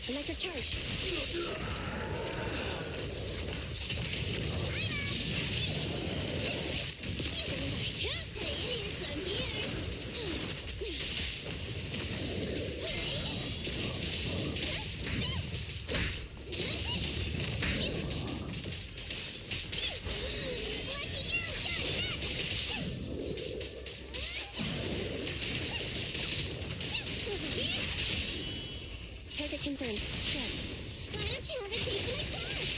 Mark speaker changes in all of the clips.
Speaker 1: Electric charge. Target confirmed. Good. Why don't you have a taste of my class?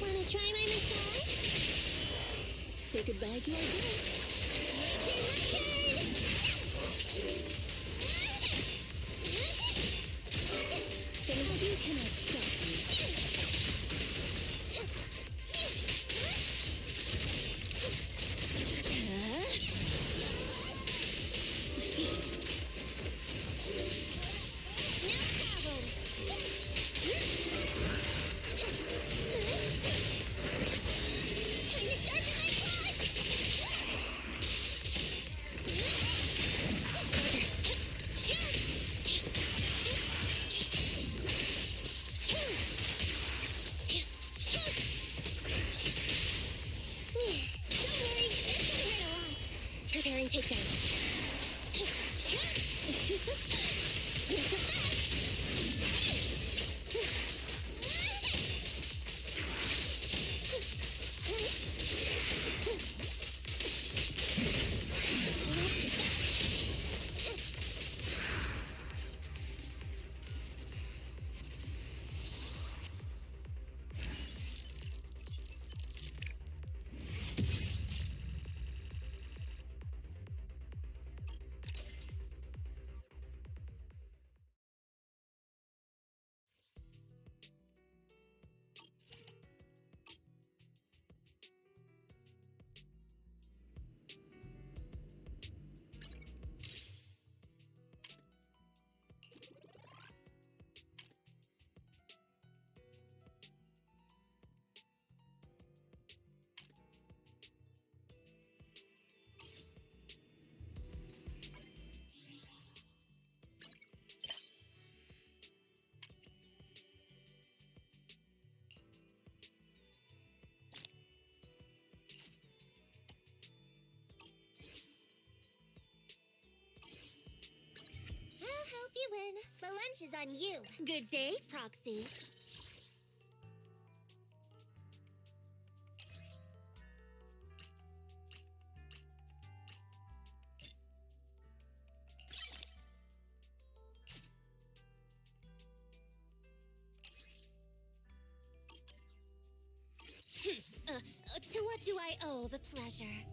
Speaker 1: Wanna try my massage? Say goodbye to your ghost. My turn, you cannot stop me. No problem. Time to sharpen my claws! Don't worry, this one hurt a lot. Preparing takedown. I'll help you win. The lunch is on you. Good day, Proxy. To what do I owe the pleasure?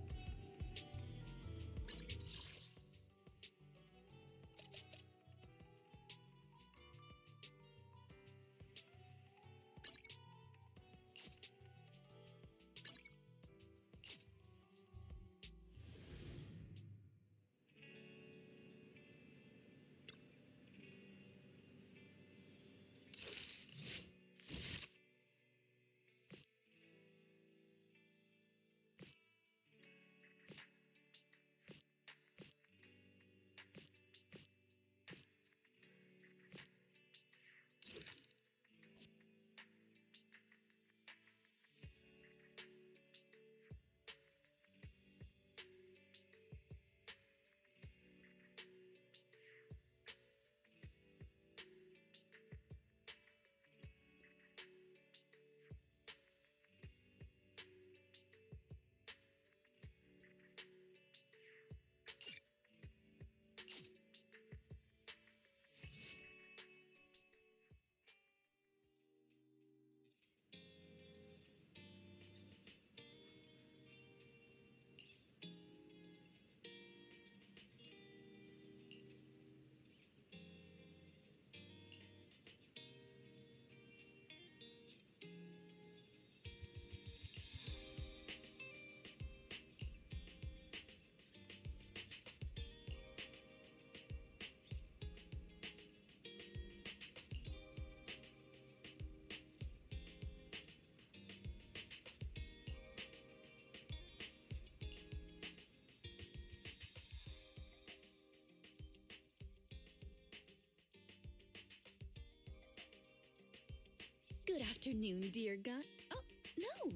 Speaker 1: Good afternoon, dear God. Oh, no.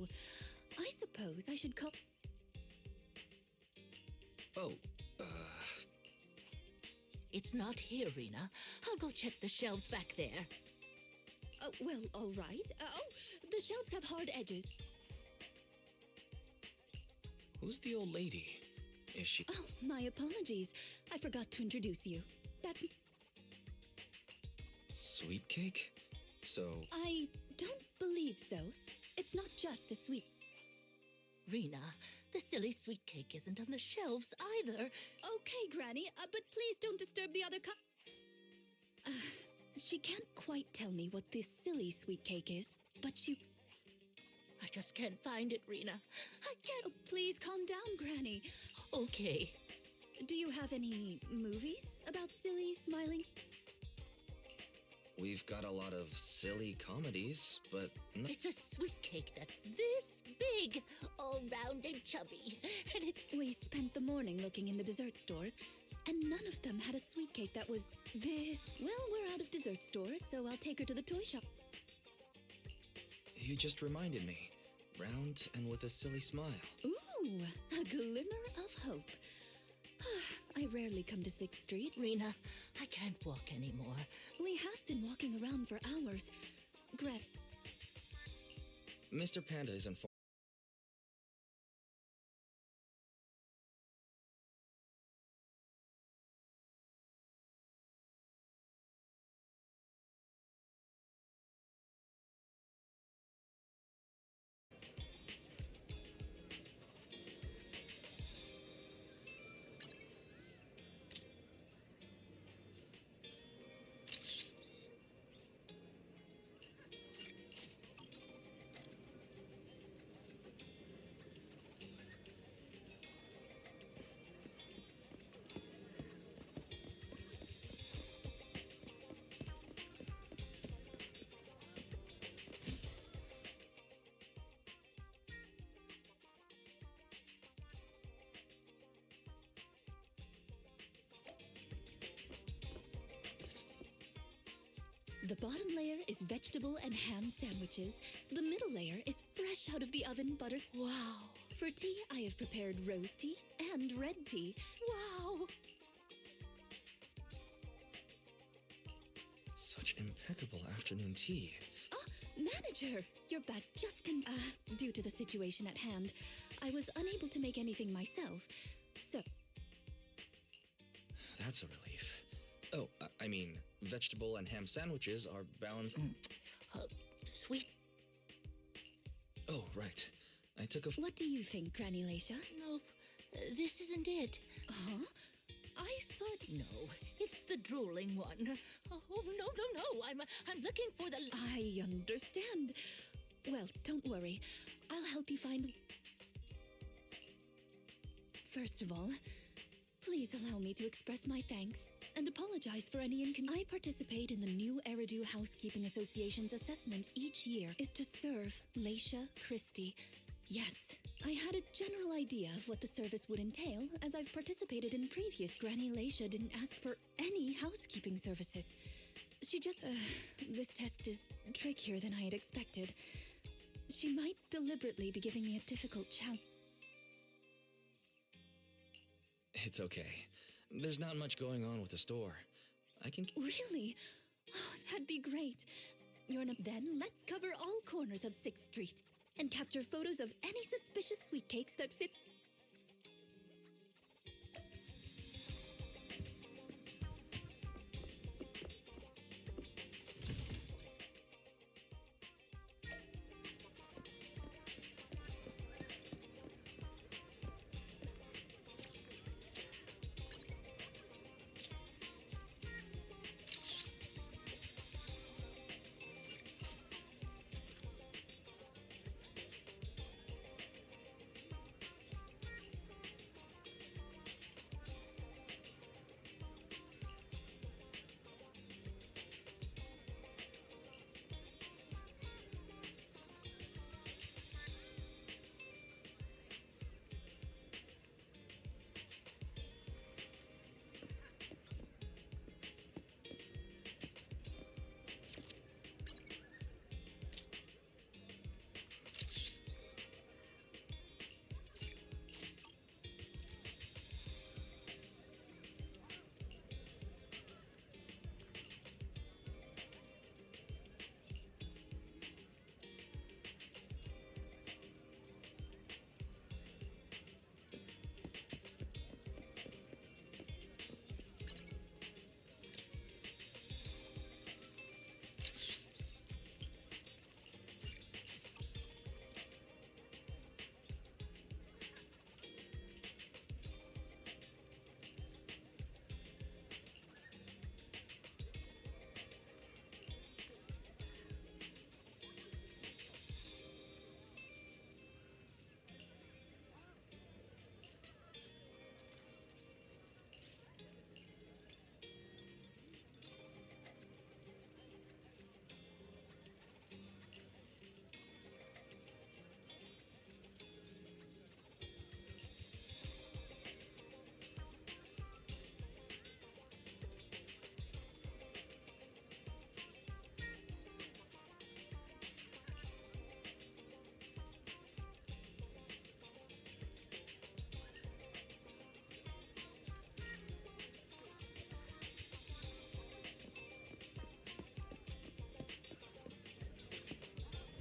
Speaker 1: I suppose I should call...
Speaker 2: Oh,
Speaker 3: It's not here, Rena. I'll go check the shelves back there.
Speaker 1: Oh, well, all right. Oh, the shelves have hard edges.
Speaker 2: who's the old lady? Is she...
Speaker 1: Oh, my apologies. I forgot to introduce you. That's...
Speaker 2: Sweet cake? So...
Speaker 1: I don't believe so. It's not just a sweet...
Speaker 3: Rena, the silly sweet cake isn't on the shelves either.
Speaker 1: Okay, Granny, but please don't disturb the other she can't quite tell me what this silly sweet cake is, but she...
Speaker 3: I just can't find it, Rena. I can't...
Speaker 1: Oh, please calm down, Granny.
Speaker 3: Okay.
Speaker 1: Do you have any movies about silly smiling?
Speaker 2: We've got a lot of silly comedies, but...
Speaker 3: It's a sweet cake that's this big, all round and chubby. And it's...
Speaker 1: We spent the morning looking in the dessert stores, and none of them had a sweet cake that was this. Well, we're out of dessert stores, so I'll take her to the toy shop.
Speaker 2: You just reminded me. Round and with a silly smile.
Speaker 1: Ooh, a glimmer of hope. I rarely come to 6th Street.
Speaker 3: Rena, I can't walk anymore.
Speaker 1: We have been walking around for hours.
Speaker 2: Mr. Panda is informed.
Speaker 1: The bottom layer is vegetable and ham sandwiches. The middle layer is fresh out of the oven butter.
Speaker 3: Wow.
Speaker 1: For tea, I have prepared rose tea and red tea.
Speaker 3: Wow.
Speaker 2: Such impeccable afternoon tea.
Speaker 1: Ah, manager! You're back just in... due to the situation at hand, I was unable to make anything myself, so...
Speaker 2: That's a relief. Oh, I mean, vegetable and ham sandwiches are balanced...
Speaker 3: Sweet.
Speaker 2: Oh, right. I took a...
Speaker 1: What do you think, Granny Laisha?
Speaker 3: Nope. This isn't it.
Speaker 1: Huh? I thought...
Speaker 3: No, it's the drooling one. Oh, no. I'm looking for the...
Speaker 1: I understand. Well, don't worry. I'll help you find... First of all, please allow me to express my thanks and apologize for any I participate in the new Eridu Housekeeping Association's assessment each year is to serve Laisha Christie. Yes, I had a general idea of what the service would entail, as I've participated in previous. Granny Laisha didn't ask for any housekeeping services. She just... this test is trickier than I had expected. She might deliberately be giving me a difficult challenge.
Speaker 2: It's okay. There's not much going on with the store. I can...
Speaker 1: Really? Oh, that'd be great. Then let's cover all corners of 6th Street and capture photos of any suspicious sweet cakes that fit.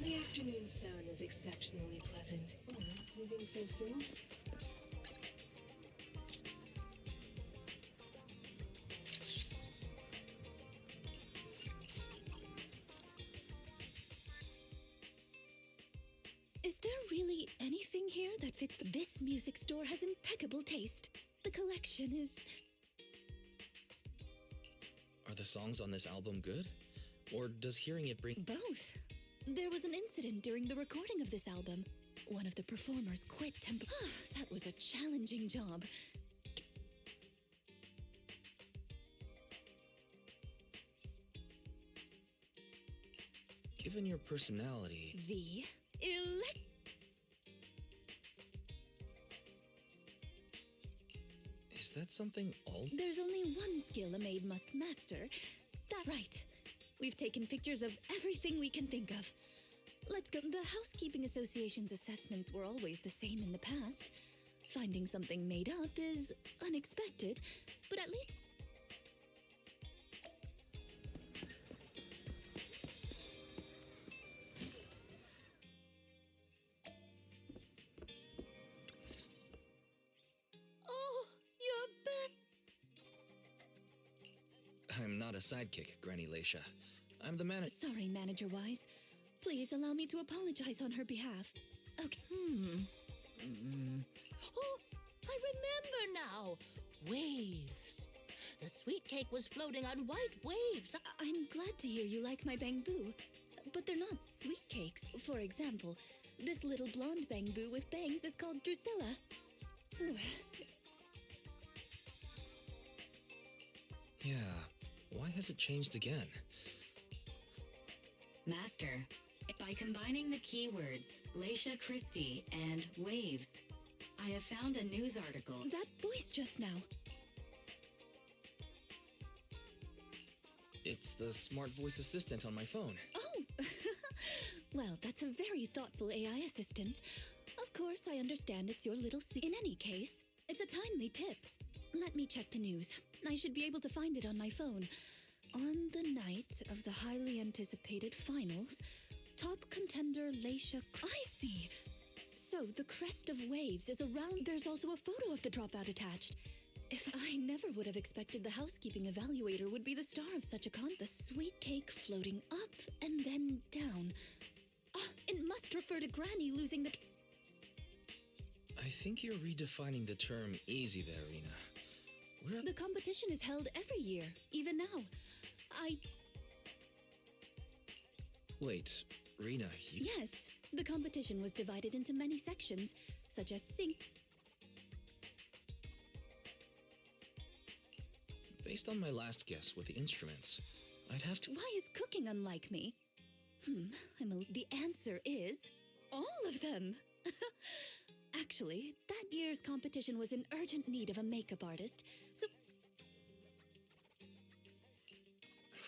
Speaker 4: The afternoon sun is exceptionally pleasant. Oh, leaving so soon?
Speaker 1: Is there really anything here that fits this music store has impeccable taste. The collection is...
Speaker 2: Are the songs on this album good? Or does hearing it bring...
Speaker 1: both. There was an incident during the recording of this album. One of the performers quit that was a challenging job.
Speaker 2: Given your personality...
Speaker 1: The
Speaker 2: Is that something all...
Speaker 1: There's only one skill a maid must master. That right. We've taken pictures of everything we can think of. Let's go. The Housekeeping Association's assessments were always the same in the past. Finding something made up is unexpected, but at least...
Speaker 3: Oh, you're back.
Speaker 2: I'm not a sidekick, Granny Leisha. I'm the manager.
Speaker 1: Sorry, Manager Wise. Please allow me to apologize on her behalf. Okay.
Speaker 3: Oh, I remember now. Waves. The sweet cake was floating on white waves.
Speaker 1: I'm glad to hear you like my bamboo, but they're not sweet cakes. For example, this little blonde bamboo with bangs is called Drusilla. Ooh.
Speaker 2: Yeah, why has it changed again?
Speaker 5: Master, by combining the keywords Leisha Christie and waves, I have found a news article.
Speaker 1: That voice just now.
Speaker 2: It's the smart voice assistant on my phone.
Speaker 1: Oh! Well, that's a very thoughtful AI assistant. Of course, I understand it's your little In any case, it's a timely tip. Let me check the news. I should be able to find it on my phone. On the night of the highly anticipated finals, top contender Leisha... I see! So the crest of waves is around... There's also a photo of the dropout attached. If I never would have expected the housekeeping evaluator would be the star of such a the sweet cake floating up and then down. It must refer to Granny losing the...
Speaker 2: I think you're redefining the term easy there, Rena.
Speaker 1: The competition is held every year, even now.
Speaker 2: Wait, Rena, you...
Speaker 1: Yes, the competition was divided into many sections, such as sing...
Speaker 2: Based on my last guess with the instruments, I'd have to...
Speaker 1: Why is cooking unlike me? The answer is... all of them! Actually, that year's competition was in urgent need of a makeup artist, so...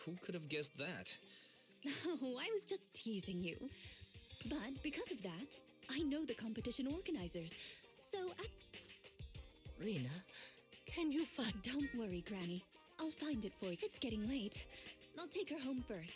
Speaker 2: Who could have guessed that?
Speaker 1: Oh, I was just teasing you. But because of that, I know the competition organizers, so
Speaker 3: Rena, can you find...
Speaker 1: Don't worry, Granny. I'll find it for you. It's getting late. I'll take her home first.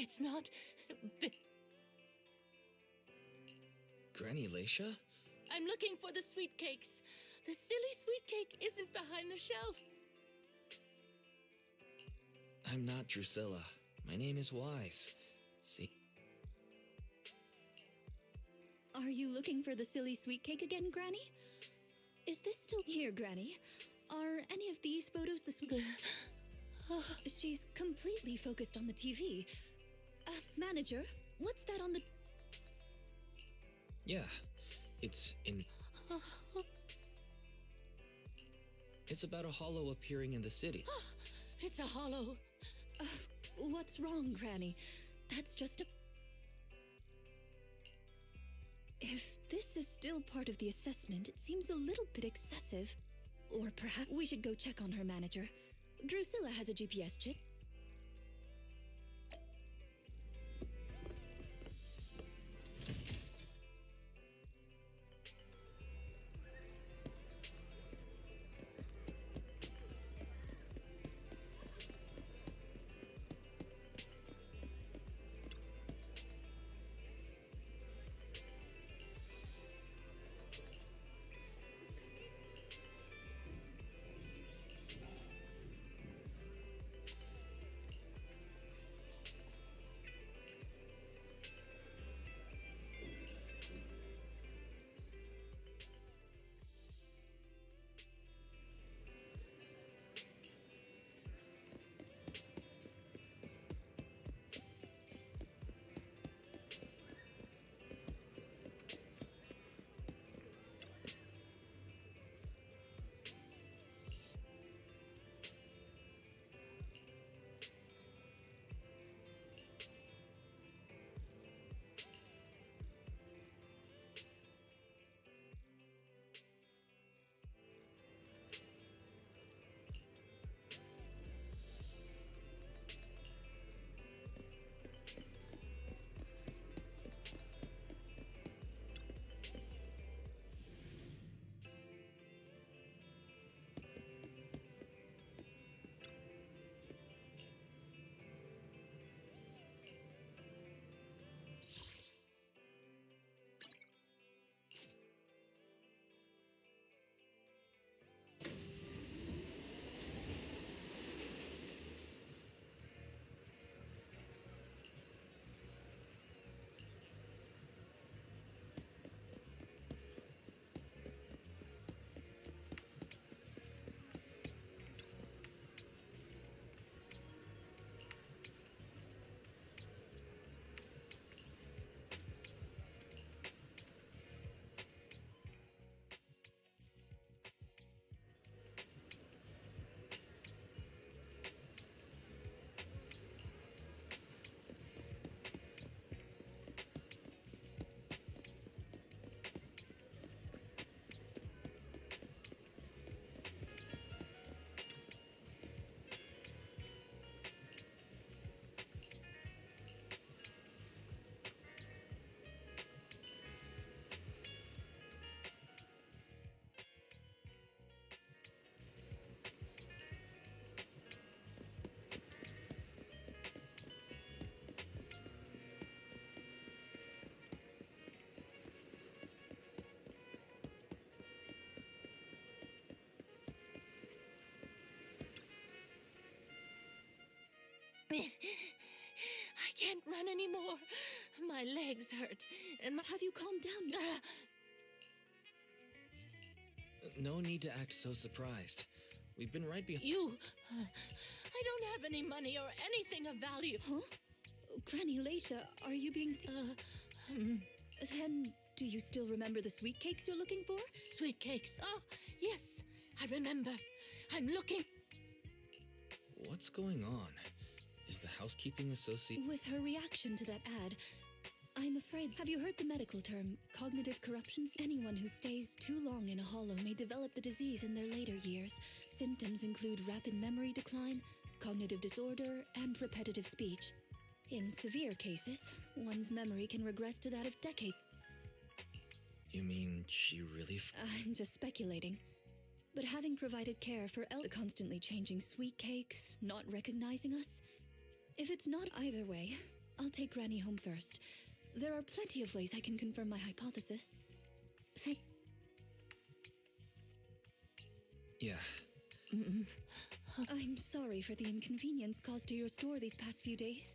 Speaker 3: It's not.
Speaker 2: Granny Leisha?
Speaker 3: I'm looking for the sweet cakes. The silly sweet cake isn't behind the shelf.
Speaker 2: I'm not Drusilla. My name is Wise. See?
Speaker 1: Are you looking for the silly sweet cake again, Granny? Is this still here, Granny? Are any of these photos the sweet? She's completely focused on the TV. Manager, what's that on the...
Speaker 2: Yeah, it's in... It's about a hollow appearing in the city.
Speaker 3: It's a hollow.
Speaker 1: What's wrong, Granny? That's just a... If this is still part of the assessment, it seems a little bit excessive. Or perhaps we should go check on her, Manager. Drusilla has a GPS chip.
Speaker 3: I can't run anymore. My legs hurt, and my...
Speaker 1: Have you calmed down?
Speaker 2: No need to act so surprised. We've been right behind...
Speaker 3: You... I don't have any money or anything of value.
Speaker 1: Huh? Granny Leisha, are you being... Then, do you still remember the sweet cakes you're looking for?
Speaker 3: Sweet cakes. Oh, yes, I remember. I'm looking...
Speaker 2: What's going on? Is the housekeeping associate...
Speaker 1: With her reaction to that ad, I'm afraid... Have you heard the medical term, cognitive corruptions? Anyone who stays too long in a hollow may develop the disease in their later years. Symptoms include rapid memory decline, cognitive disorder, and repetitive speech. In severe cases, one's memory can regress to that of decades.
Speaker 2: You mean she really...
Speaker 1: I'm just speculating. But having provided care for constantly changing sweet cakes, not recognizing us... If it's not either way, I'll take Granny home first. There are plenty of ways I can confirm my hypothesis.
Speaker 2: Yeah.
Speaker 1: I'm sorry for the inconvenience caused to your store these past few days.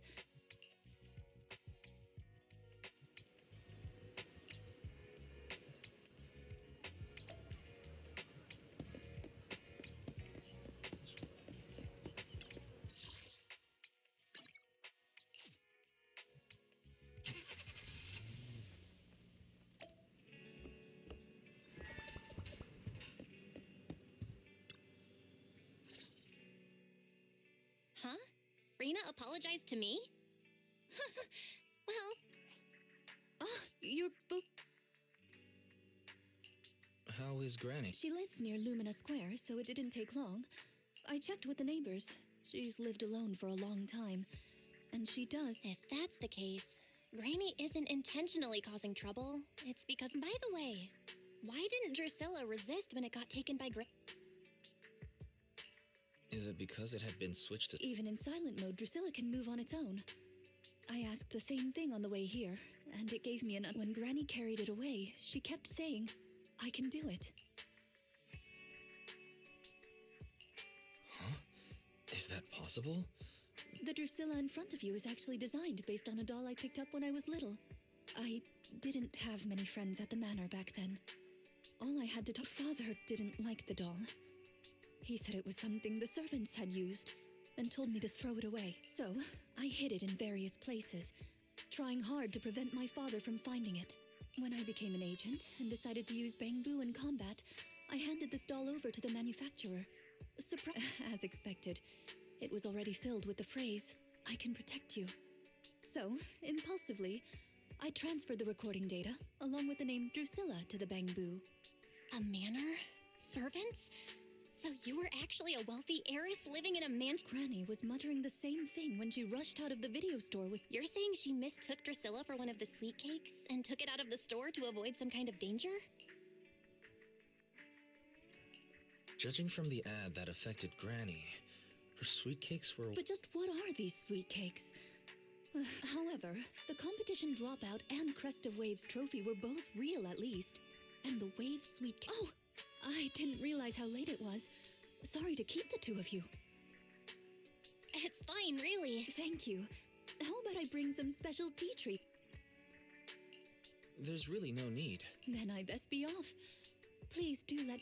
Speaker 6: Huh? Rena apologized to me? Well,
Speaker 1: Your book.
Speaker 2: How is Granny?
Speaker 1: She lives near Lumina Square, so it didn't take long. I checked with the neighbors. She's lived alone for a long time. And she does.
Speaker 6: if that's the case, Granny isn't intentionally causing trouble. It's because, by the way, why didn't Drusilla resist when it got taken by
Speaker 2: Is it because it had been switched to...
Speaker 1: Even in silent mode, Drusilla can move on its own. I asked the same thing on the way here, and it gave me an... When Granny carried it away, she kept saying, I can do it.
Speaker 2: Huh? Is that possible?
Speaker 1: The Drusilla in front of you is actually designed based on a doll I picked up when I was little. I didn't have many friends at the manor back then. All I had to talk... Father didn't like the doll. He said it was something the servants had used, and told me to throw it away. So, I hid it in various places, trying hard to prevent my father from finding it. When I became an agent and decided to use Bangbu in combat, I handed this doll over to the manufacturer. As expected, it was already filled with the phrase, I can protect you. So, impulsively, I transferred the recording data, along with the name Drusilla, to the Bangbu.
Speaker 6: a manor? Servants? So you were actually a wealthy heiress living in a mansion?
Speaker 1: Granny was muttering the same thing when she rushed out of the video store with...
Speaker 6: You're saying she mistook Drusilla for one of the sweet cakes and took it out of the store to avoid some kind of danger?
Speaker 2: Judging from the ad that affected Granny, her sweet cakes were...
Speaker 1: But just what are these sweet cakes? However, the competition dropout and Crest of Waves trophy were both real at least. And the Wave sweet cake... Oh! I didn't realize how late it was. Sorry to keep the two of you.
Speaker 6: It's fine, really.
Speaker 1: Thank you. How about I bring some special tea treat?
Speaker 2: There's really no need.
Speaker 1: Then I best be off. Please do let...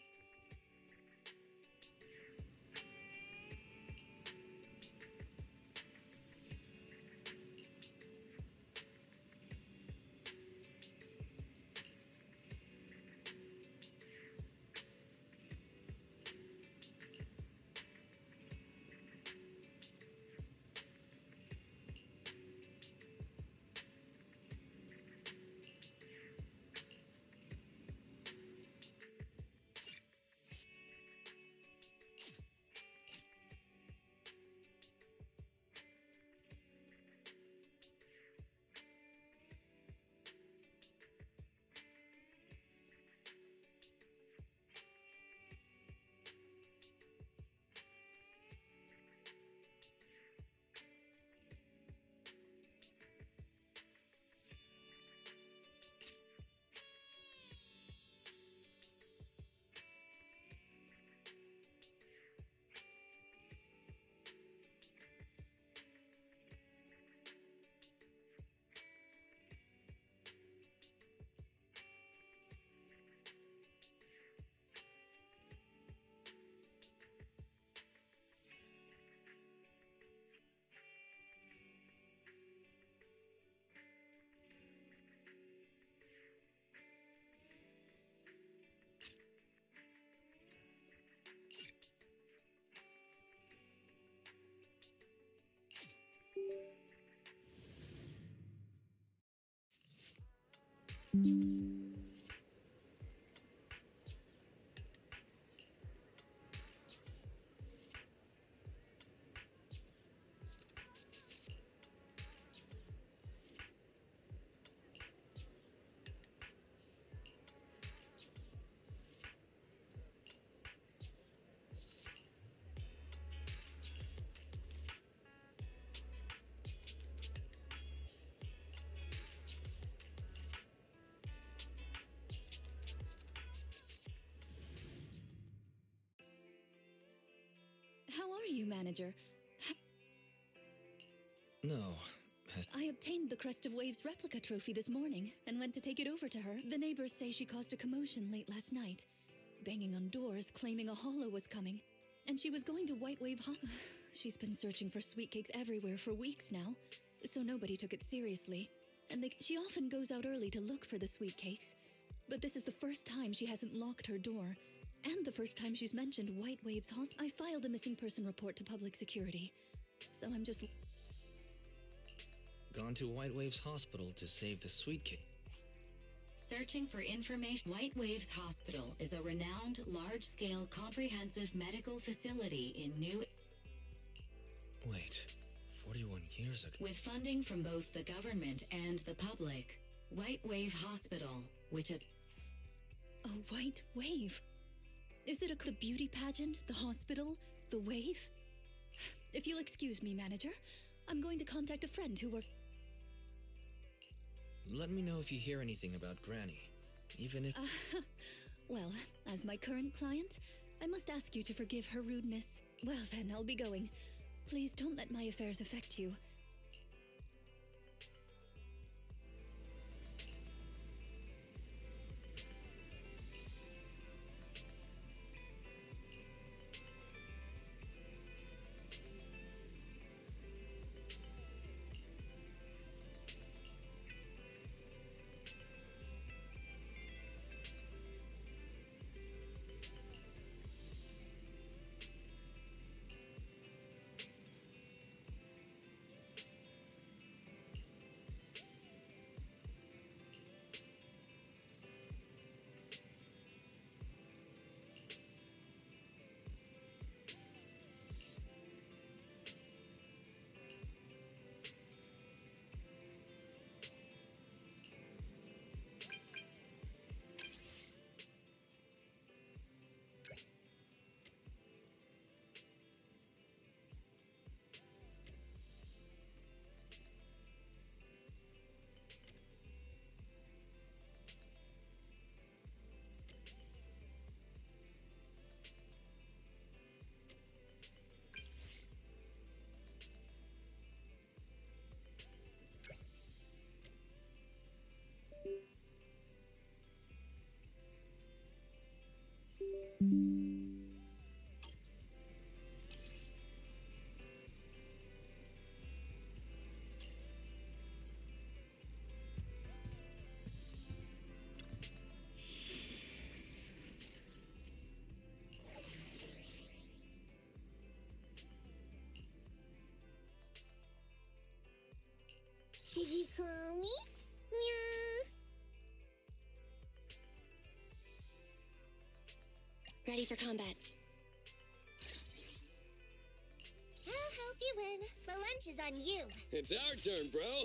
Speaker 1: How are you, manager?
Speaker 2: No.
Speaker 1: I obtained the Crest of Waves replica trophy this morning and went to take it over to her. The neighbors say she caused a commotion late last night, banging on doors, claiming a holo was coming. And she was going to White Wave She's been searching for sweet cakes everywhere for weeks now, so nobody took it seriously. And she often goes out early to look for the sweet cakes. But this is the first time she hasn't locked her door, and the first time she's mentioned White Waves I filed a missing person report to public security, so I'm just...
Speaker 2: Gone to White Waves Hospital to save the sweet cake.
Speaker 5: Searching for information. White Waves Hospital is a renowned, large-scale, comprehensive medical facility in New...
Speaker 2: Wait, 41 years ago.
Speaker 5: With funding from both the government and the public, White Wave Hospital, which is...
Speaker 1: A white wave? Is it the beauty pageant, the hospital, the wave? If you'll excuse me, manager, I'm going to contact a friend who works...
Speaker 2: Let me know if you hear anything about Granny, even if...
Speaker 1: Well, as my current client, I must ask you to forgive her rudeness. Well then, I'll be going. Please don't let my affairs affect you.
Speaker 7: Did you call me? Meow.
Speaker 6: Ready for combat.
Speaker 7: I'll help you win. The lunch is on you.
Speaker 8: It's our turn, bro.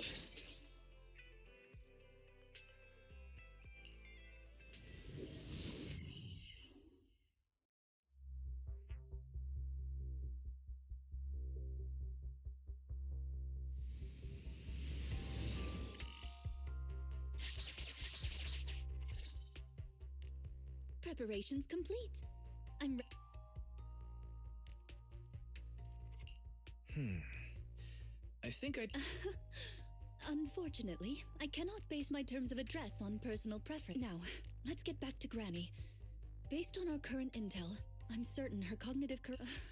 Speaker 1: Preparations complete. I'm
Speaker 2: I think I'd...
Speaker 1: Unfortunately, I cannot base my terms of address on personal preference. Now, let's get back to Granny. Based on our current intel, I'm certain her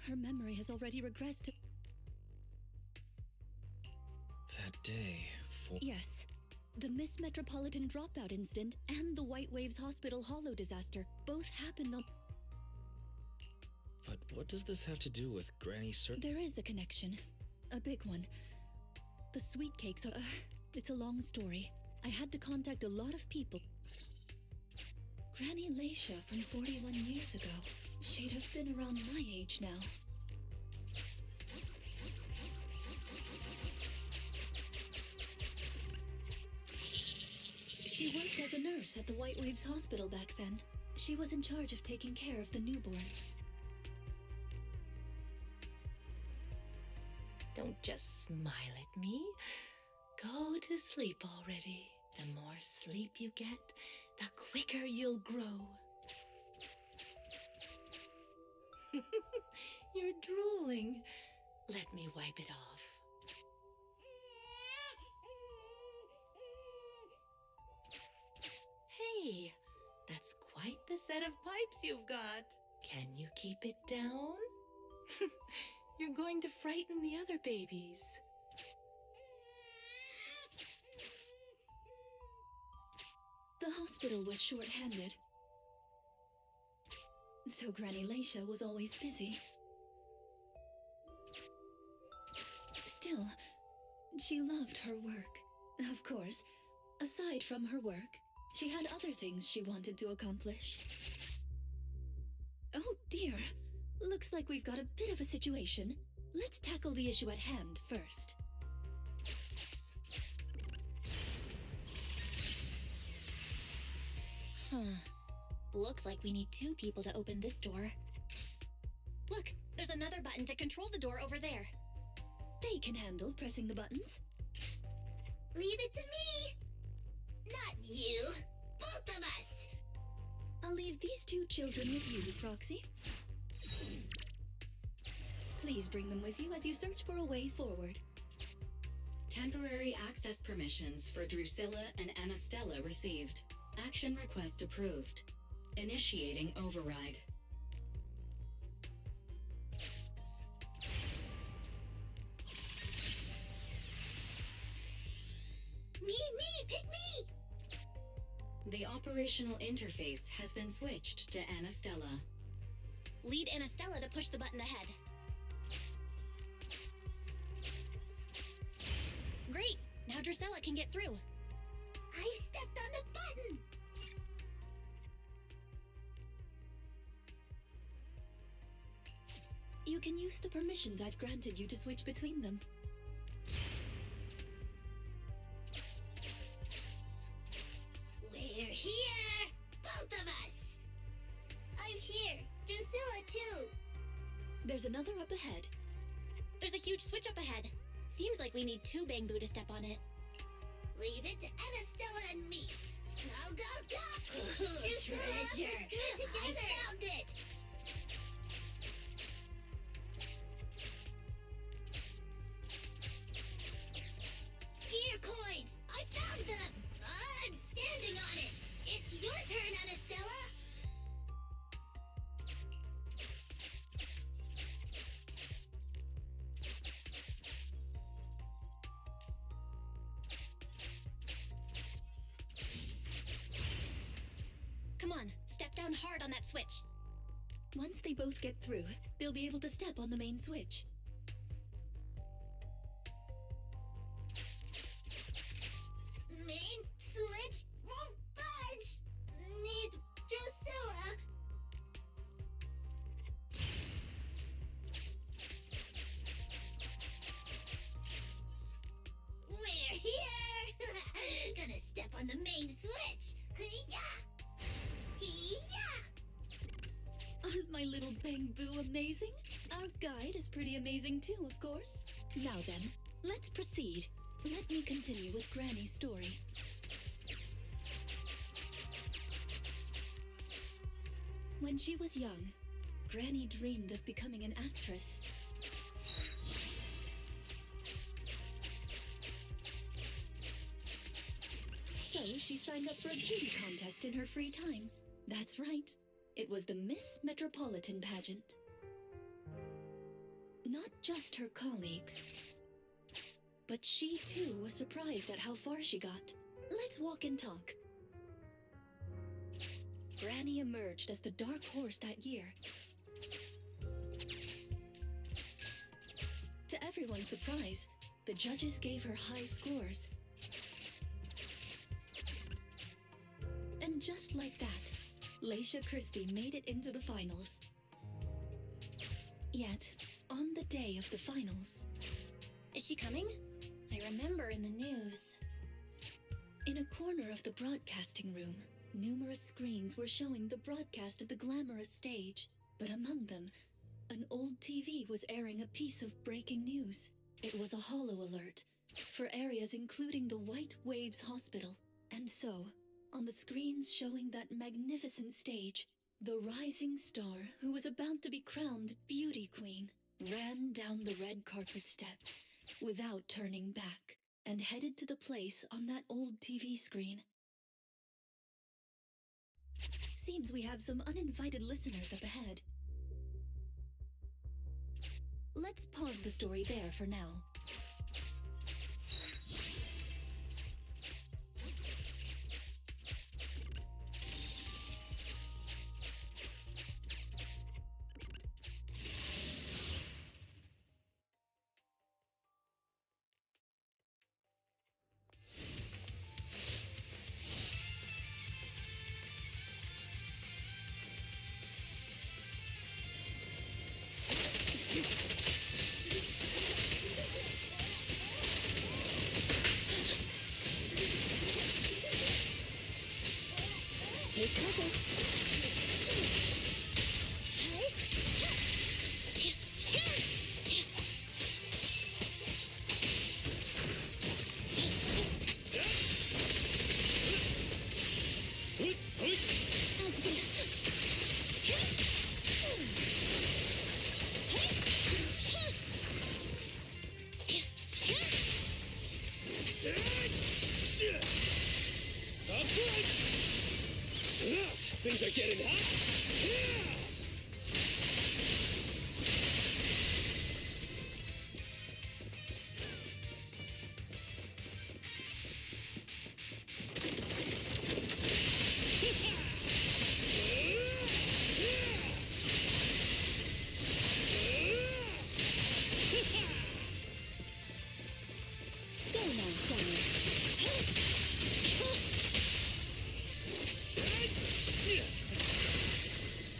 Speaker 1: her memory has already regressed to...
Speaker 2: That day,
Speaker 1: Yes. The Miss Metropolitan dropout incident and the White Waves Hospital holo disaster both happened on...
Speaker 2: But what does this have to do with Granny's
Speaker 1: There is a connection. A big one. The sweet cakes are... it's a long story. I had to contact a lot of people. Granny Leisha from 41 years ago. She'd have been around my age now. She worked as a nurse at the White Waves Hospital back then. She was in charge of taking care of the newborns.
Speaker 3: Don't just smile at me. Go to sleep already. The more sleep you get, the quicker you'll grow. You're drooling. Let me wipe it off. Hey, that's quite the set of pipes you've got. Can you keep it down? You're going to frighten the other babies.
Speaker 1: The hospital was short-handed, so Granny Leisha was always busy. Still, she loved her work. Of course, aside from her work, she had other things she wanted to accomplish. Oh dear, looks like we've got a bit of a situation. Let's tackle the issue at hand first.
Speaker 6: Looks like we need 2 people to open this door. Look, there's another button to control the door over there.
Speaker 1: They can handle pressing the buttons.
Speaker 7: Leave it to me! Not you! Both of us!
Speaker 1: I'll leave these 2 children with you, Proxy. Please bring them with you as you search for a way forward.
Speaker 5: Temporary access permissions for Drusilla and Anastella received. Action request approved. Initiating override.
Speaker 7: Me, pick me!
Speaker 5: The operational interface has been switched to Anastella.
Speaker 6: Lead Anastella to push the button ahead. Great! Now Drusilla can get through.
Speaker 7: I've stepped on the button!
Speaker 1: You can use the permissions I've granted you to switch between them.
Speaker 7: We're here! Both of us! I'm here! Drusilla too!
Speaker 1: There's another up ahead.
Speaker 6: There's a huge switch up ahead. Seems like we need 2 Bangbu to step on it.
Speaker 7: Leave it to Anastella and me! Go, go, go!
Speaker 5: Treasure!
Speaker 7: Let's do it together! I found it! Gear coins! I found them! I'm standing on it! It's your turn, Anastella!
Speaker 6: Come on, step down hard on that switch.
Speaker 1: Once they both get through, they'll be able to step on the main switch.
Speaker 7: Main switch won't budge! Need Drusilla! We're here! Gonna step on the main switch! Hee-yah! Hee-yah!
Speaker 1: Aren't my little Bangbu amazing? Our guide is pretty amazing too, of course. Now then, let's proceed. Let me continue with Granny's story. When she was young, Granny dreamed of becoming an actress. So she signed up for a beauty contest in her free time. That's right. It was the Miss Metropolitan pageant. Not just her colleagues, but she too was surprised at how far she got. Let's walk and talk. Granny emerged as the dark horse that year. To everyone's surprise, the judges gave her high scores. And just like that, Leisha Christie made it into the finals. Yet, on the day of the finals...
Speaker 6: Is she coming? I remember in the news.
Speaker 1: In a corner of the broadcasting room, numerous screens were showing the broadcast of the glamorous stage. But among them, an old TV was airing a piece of breaking news. It was a holo alert for areas including the White Waves Hospital. And so, on the screens showing that magnificent stage, The rising star, who was about to be crowned Beauty Queen, ran down the red carpet steps without turning back and headed to the place on that old TV screen. Seems we have some uninvited listeners up ahead. Let's pause the story there for now. Take cover.
Speaker 8: Things are getting hot!
Speaker 1: Go now, Johnny.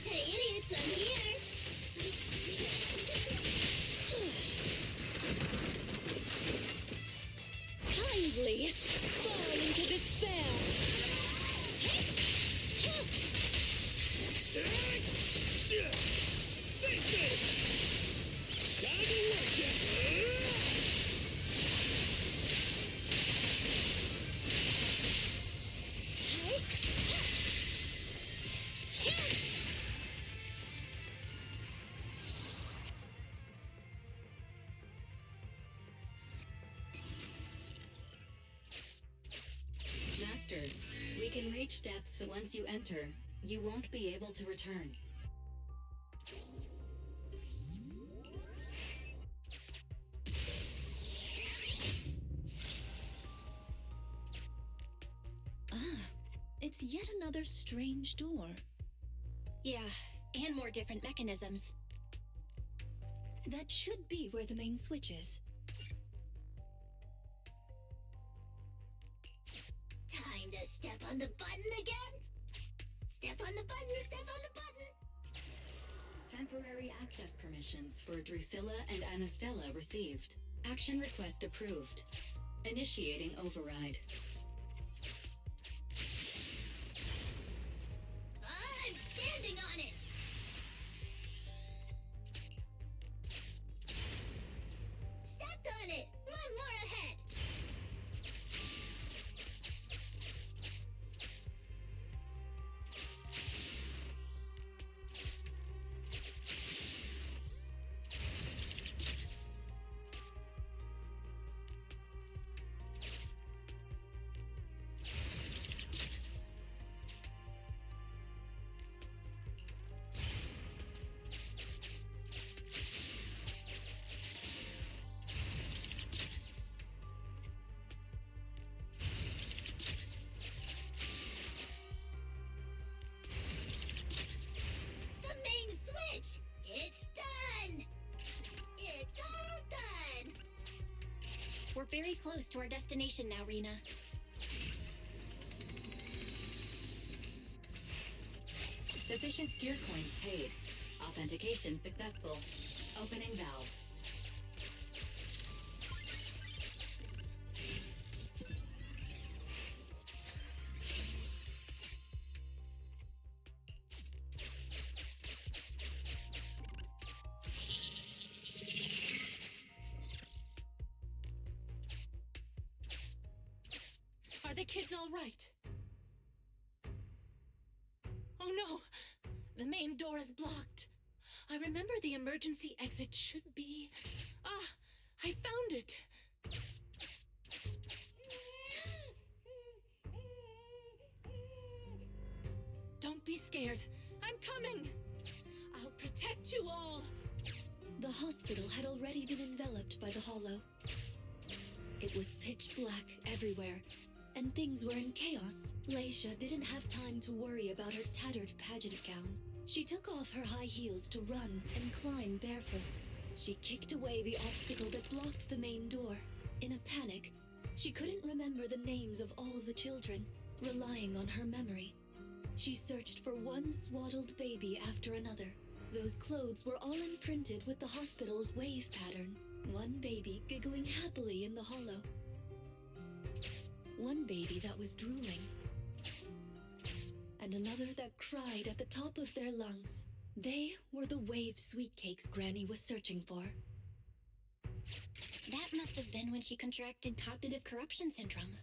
Speaker 7: Hey, idiots, I'm here!
Speaker 1: Kindly fall into despair.
Speaker 8: Time to work it!
Speaker 5: Master, we can reach depths once you enter. You won't be able to return.
Speaker 1: It's yet another strange door.
Speaker 6: Yeah, and more different mechanisms.
Speaker 1: That should be where the main switch is.
Speaker 7: Time to step on the button again? Step on the button, step on the button!
Speaker 5: Temporary access permissions for Drusilla and Anastella received. Action request approved. Initiating override.
Speaker 7: I'm standing on it! Stepped on it! One more ahead! The main switch! It's done! It's all done!
Speaker 6: We're very close to our destination now, Rena.
Speaker 5: Sufficient gear coins paid. Authentication successful. Opening valve.
Speaker 3: Are the kids all right? Oh no! The main door is blocked. I remember the emergency exit should be... Ah, I found it. Don't be scared. I'm coming. I'll protect you all.
Speaker 1: The hospital had already been enveloped by the hollow. It was pitch black everywhere, and things were in chaos. Leisha didn't have time to worry about her tattered pageant gown. She took off her high heels to run and climb barefoot. She kicked away the obstacle that blocked the main door. In a panic, she couldn't remember the names of all the children. Relying on her memory, she searched for one swaddled baby after another. Those clothes were all imprinted with the hospital's wave pattern. One baby giggling happily in the hollow. One baby that was drooling. And another that cried at the top of their lungs. They were the wave sweet cakes Granny was searching for.
Speaker 6: That must have been when she contracted cognitive corruption syndrome.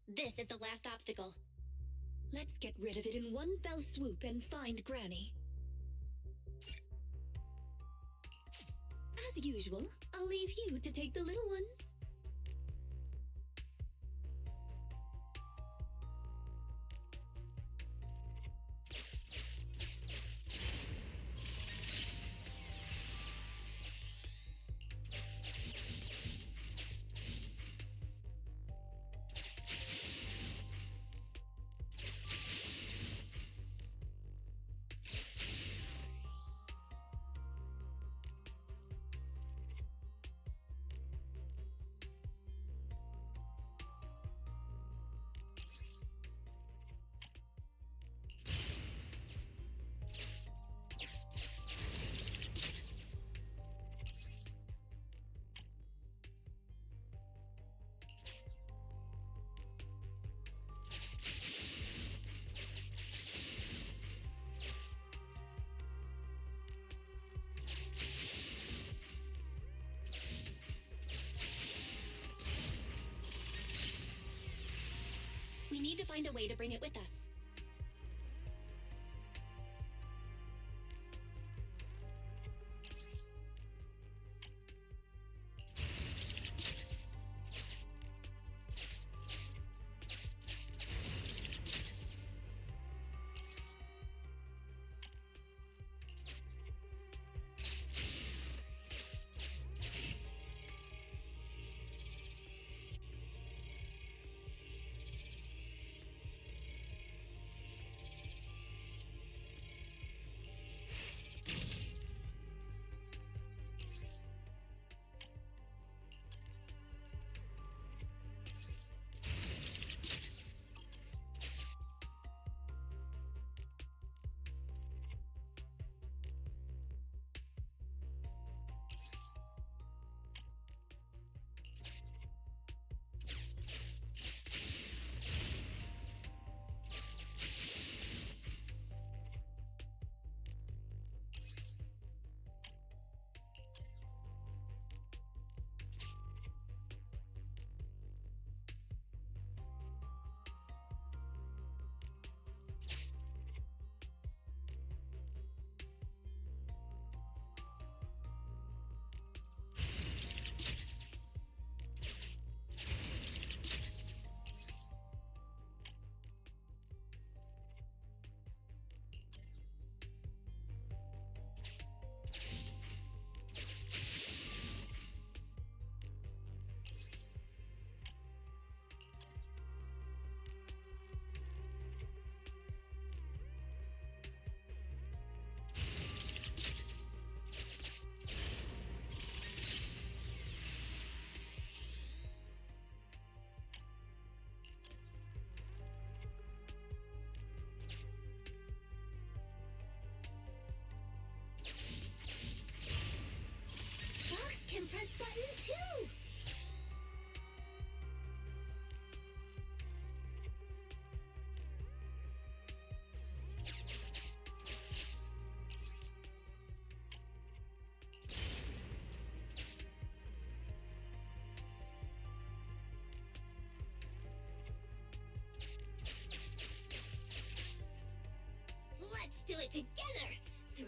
Speaker 6: This is the last obstacle.
Speaker 1: Let's get rid of it in one fell swoop and find Granny. As usual, I'll leave you to take the little ones.
Speaker 6: We need to find a way to bring it with us.
Speaker 7: together. 3,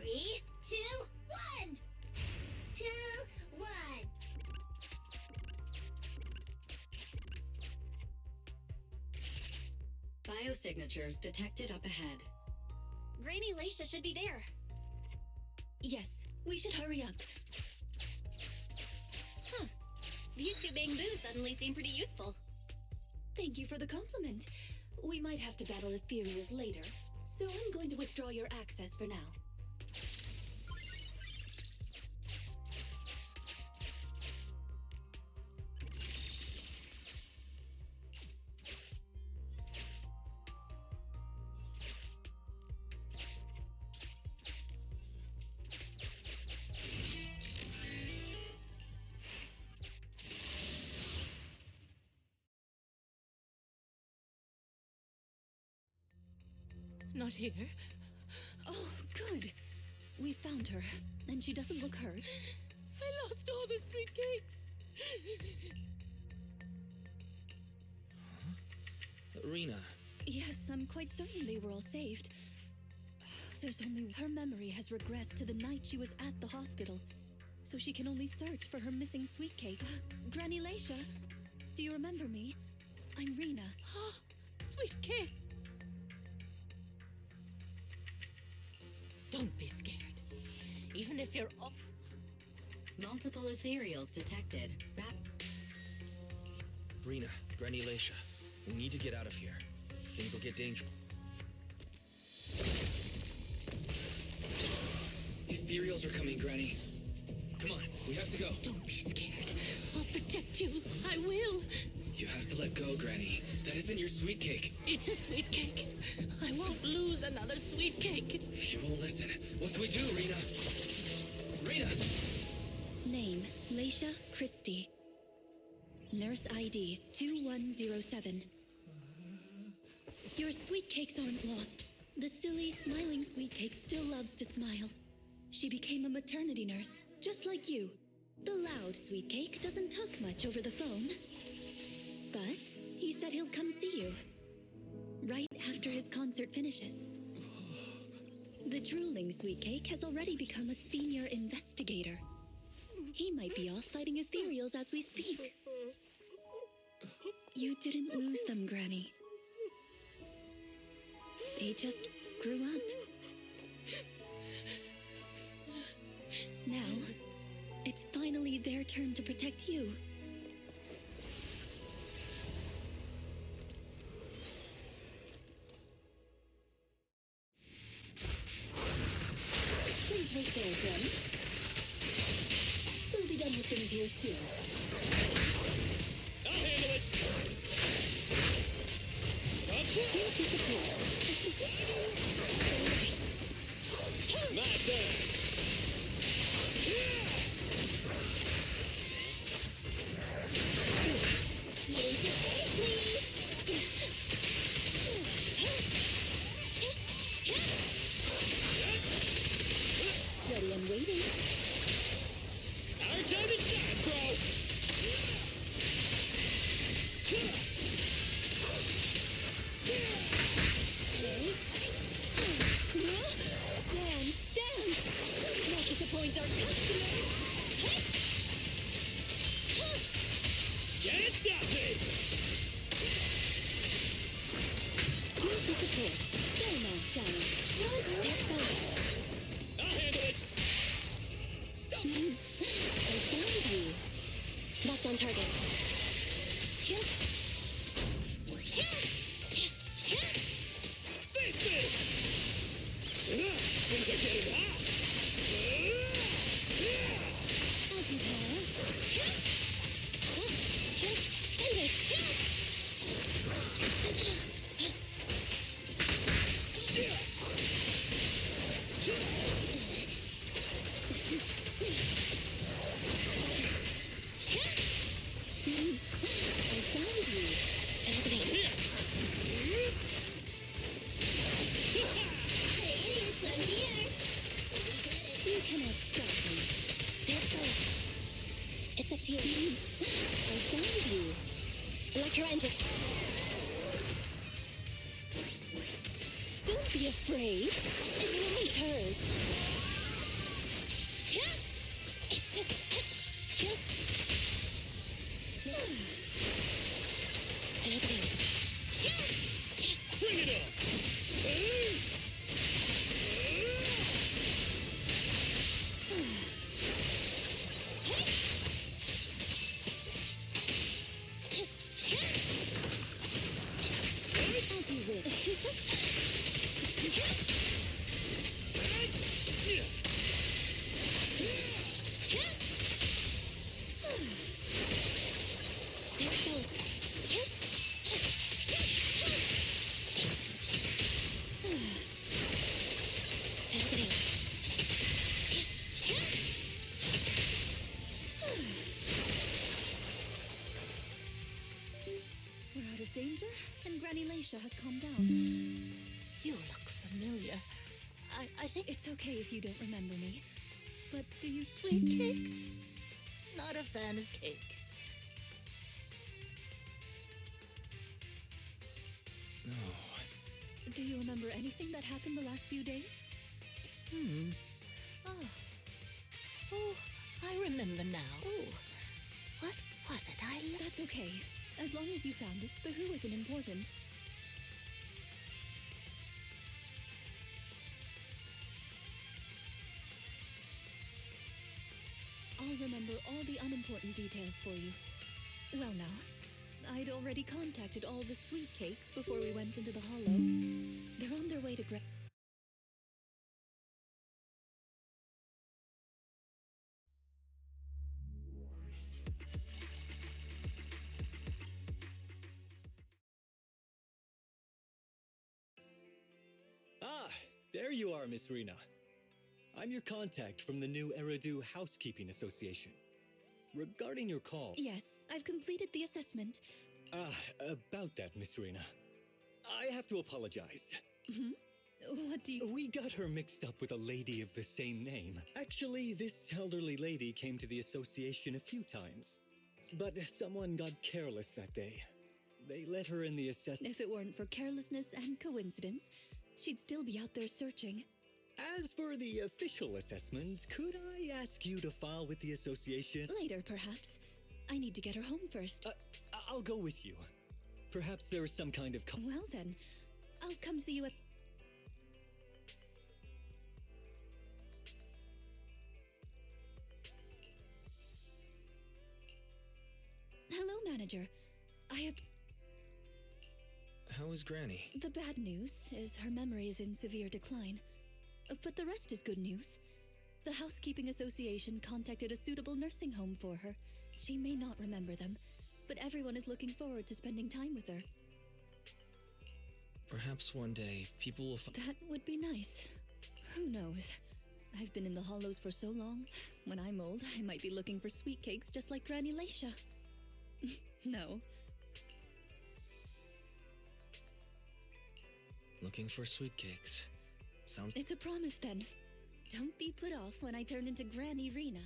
Speaker 7: 2, 1. 2, 1.
Speaker 5: Biosignatures detected up ahead.
Speaker 6: Granny Laisha should be there.
Speaker 1: Yes, we should hurry up.
Speaker 6: Huh. These two bamboos suddenly seem pretty useful.
Speaker 1: Thank you for the compliment. We might have to battle ethereals later, so I'm going to withdraw your access for now.
Speaker 3: Not here.
Speaker 1: Oh, good. We found her, and she doesn't look hurt.
Speaker 3: I lost all the sweet cakes.
Speaker 2: Rena,
Speaker 1: Yes, I'm quite certain they were all saved. There's only her memory has regressed to the night she was at the hospital, so she can only search for her missing sweet cake. Granny Laisha, do you remember me? I'm Rena.
Speaker 3: Sweet cake. Don't be scared. Even if you're all...
Speaker 5: Multiple ethereals detected.
Speaker 2: Rena, Granny Laisha, we need to get out of here. Things will get dangerous. Ethereals are coming, Granny. Come on, we have to go.
Speaker 3: Don't be scared. I'll protect you. I will.
Speaker 2: You have to let go, Granny. That isn't your sweet cake.
Speaker 3: It's a sweet cake. I won't lose another sweet cake.
Speaker 2: She won't listen. What do we do, Rena? Rena!
Speaker 1: Name, Laisha Christie. Nurse ID 2107. Your sweet cakes aren't lost. The silly, smiling sweet cake still loves to smile. She became a maternity nurse, just like you. The loud sweet cake doesn't talk much over the phone. But he said he'll come see you. Right after his concert finishes. The drooling sweet cake has already become a senior investigator. He might be off fighting ethereals as we speak. You didn't lose them, Granny. They just grew up. Now, it's finally their turn to protect you. Please wait there, Granny. We'll be done with things here soon.
Speaker 8: I'll handle it.
Speaker 1: Here to support.
Speaker 8: My turn.
Speaker 7: Use your cake, please.
Speaker 1: Ready and waiting.
Speaker 8: Our time to shine, bro.
Speaker 1: Stand! Not disappoint our customers!
Speaker 8: Can't stop me.
Speaker 1: Here to support. Go now, Shannon.
Speaker 8: I'll handle it.
Speaker 1: I found you. Locked on target.
Speaker 8: Face me. Things are getting hot.
Speaker 1: As you have. I found you.
Speaker 8: Here.
Speaker 7: The idiots are here.
Speaker 1: You cannot stop me.
Speaker 6: They're close. It's up to you.
Speaker 1: I found you.
Speaker 6: Electro engine.
Speaker 1: Don't be afraid. It won't
Speaker 6: hers.
Speaker 8: Bring it on!
Speaker 6: As you wish. There it goes.
Speaker 1: We're out of danger, and Granny Laisha has calmed down.
Speaker 3: You look familiar. I think
Speaker 1: It's okay if you don't remember me. But do you...
Speaker 3: sweet cakes. Not a fan of cakes.
Speaker 2: No.
Speaker 1: Do you remember anything that happened the last few days?
Speaker 3: Oh, I remember now. Oh, what was it I left?
Speaker 1: That's okay. As long as you found it, the who isn't important. I'll remember all the unimportant details for you. Well now, I'd already contacted all the sweet cakes before we went into the hollow. They're on their way to
Speaker 9: Ah, there you are, Miss Rena. I'm your contact from the new Eridu Housekeeping Association. Regarding your call...
Speaker 1: Yes, I've completed the assessment.
Speaker 9: About that, Miss Rena. I have to apologize.
Speaker 1: What do you...
Speaker 9: We got her mixed up with a lady of the same name. Actually, this elderly lady came to the association a few times. But someone got careless that day. They let her in the
Speaker 1: If it weren't for carelessness and coincidence, she'd still be out there searching.
Speaker 9: As for the official assessment, could I ask you to file with the association?
Speaker 1: Later, perhaps. I need to get her home first.
Speaker 9: I'll go with you. Perhaps there is some kind of...
Speaker 1: Well then, I'll come see you at... Hello, manager. I have...
Speaker 2: How is Granny?
Speaker 1: The bad news is her memory is in severe decline. But the rest is good news. The Housekeeping Association contacted a suitable nursing home for her. She may not remember them, but everyone is looking forward to spending time with her.
Speaker 2: Perhaps one day people will
Speaker 1: That would be nice. Who knows? I've been in the hollows for so long. When I'm old, I might be looking for sweet cakes just like Granny Laisha. No.
Speaker 2: Looking for sweet cakes. Sounds...
Speaker 1: It's a promise then. Don't be put off when I turn into Granny Rena.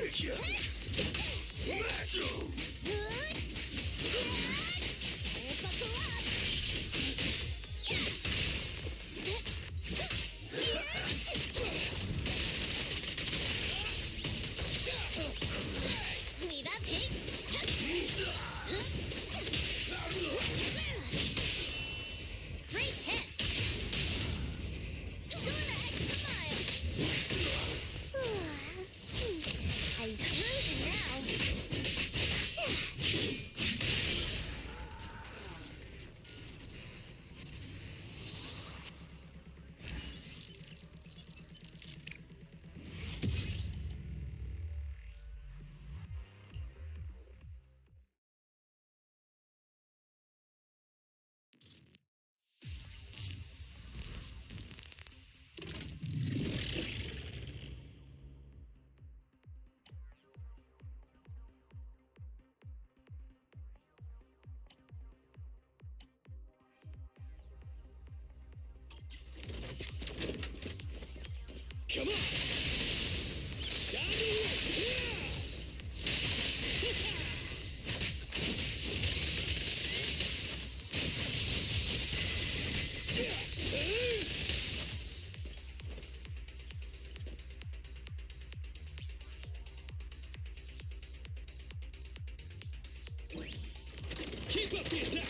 Speaker 8: take you! Smash you!
Speaker 7: Buckle up! Need a pig? Great hit! Going the extra mile! I'm frozen now.
Speaker 8: Come on! Down the keep up the attack!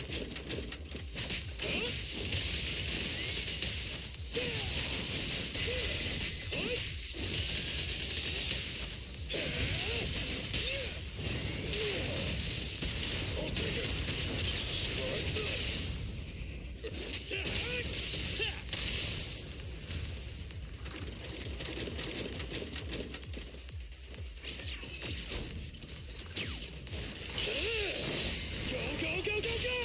Speaker 8: I'll take it! Like this! Go, go, go, go, go!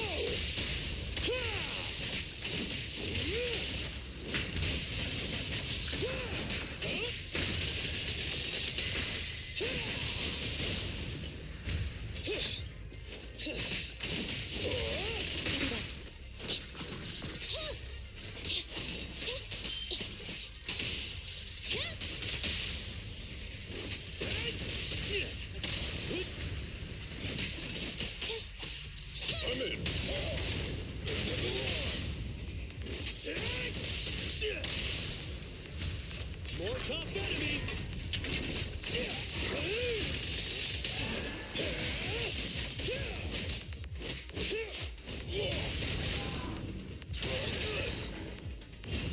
Speaker 8: I'm in. More tough enemies.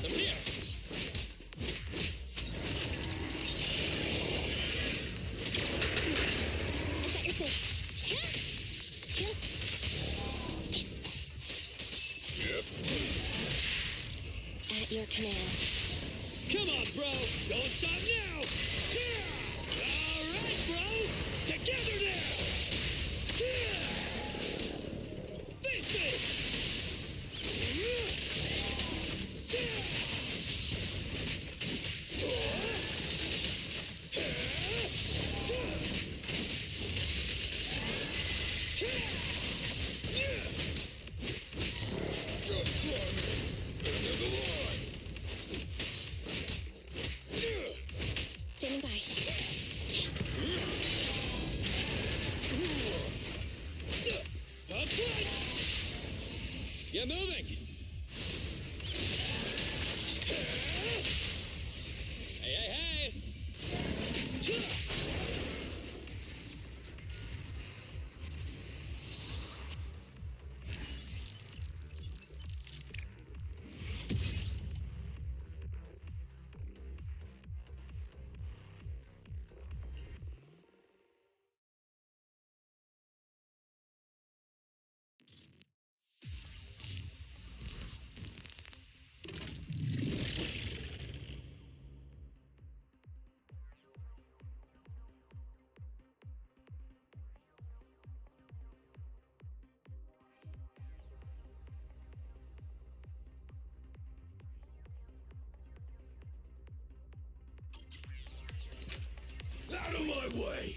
Speaker 8: I'm here.
Speaker 6: I've got your six.
Speaker 8: Yep.
Speaker 6: At your command.
Speaker 8: Come on, bro. Don't stop now. All right, bro. Together now. Face me. Just try me. End of the line.
Speaker 6: Standing by.
Speaker 8: Up front. Get moving. Hey, hey, hey. Out of my way!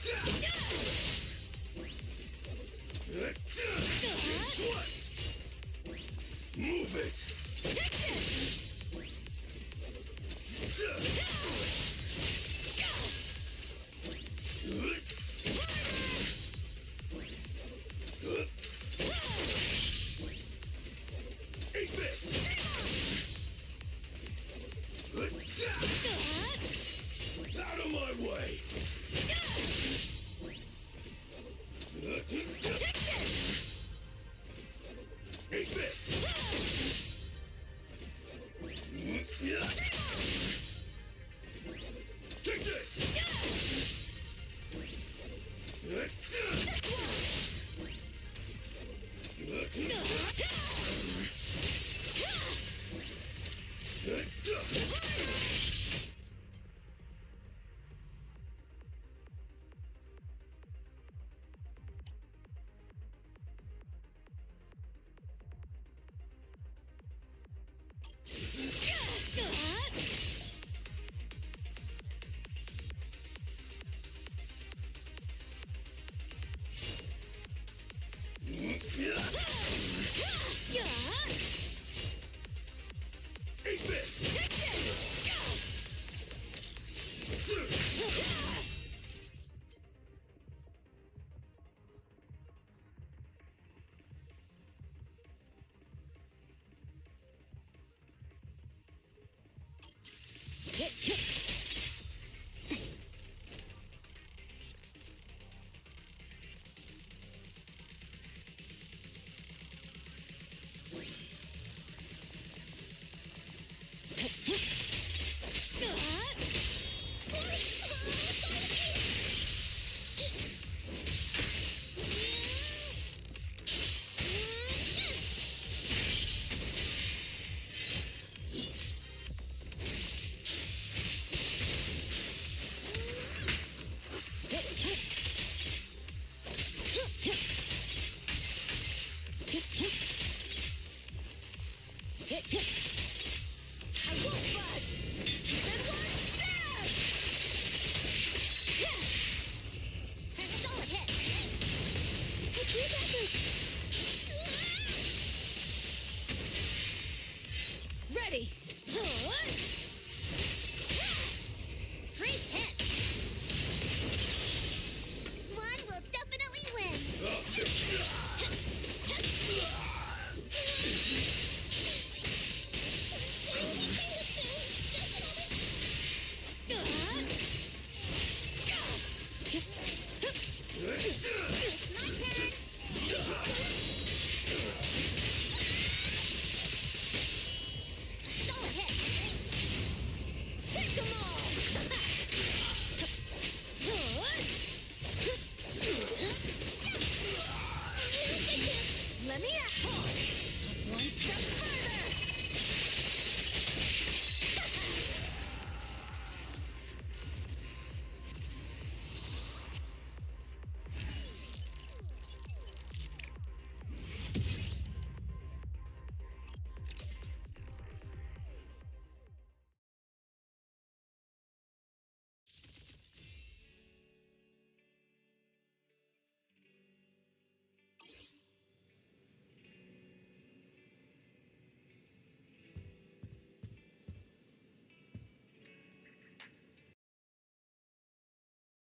Speaker 8: What? Move it! Eat this! Out of my way!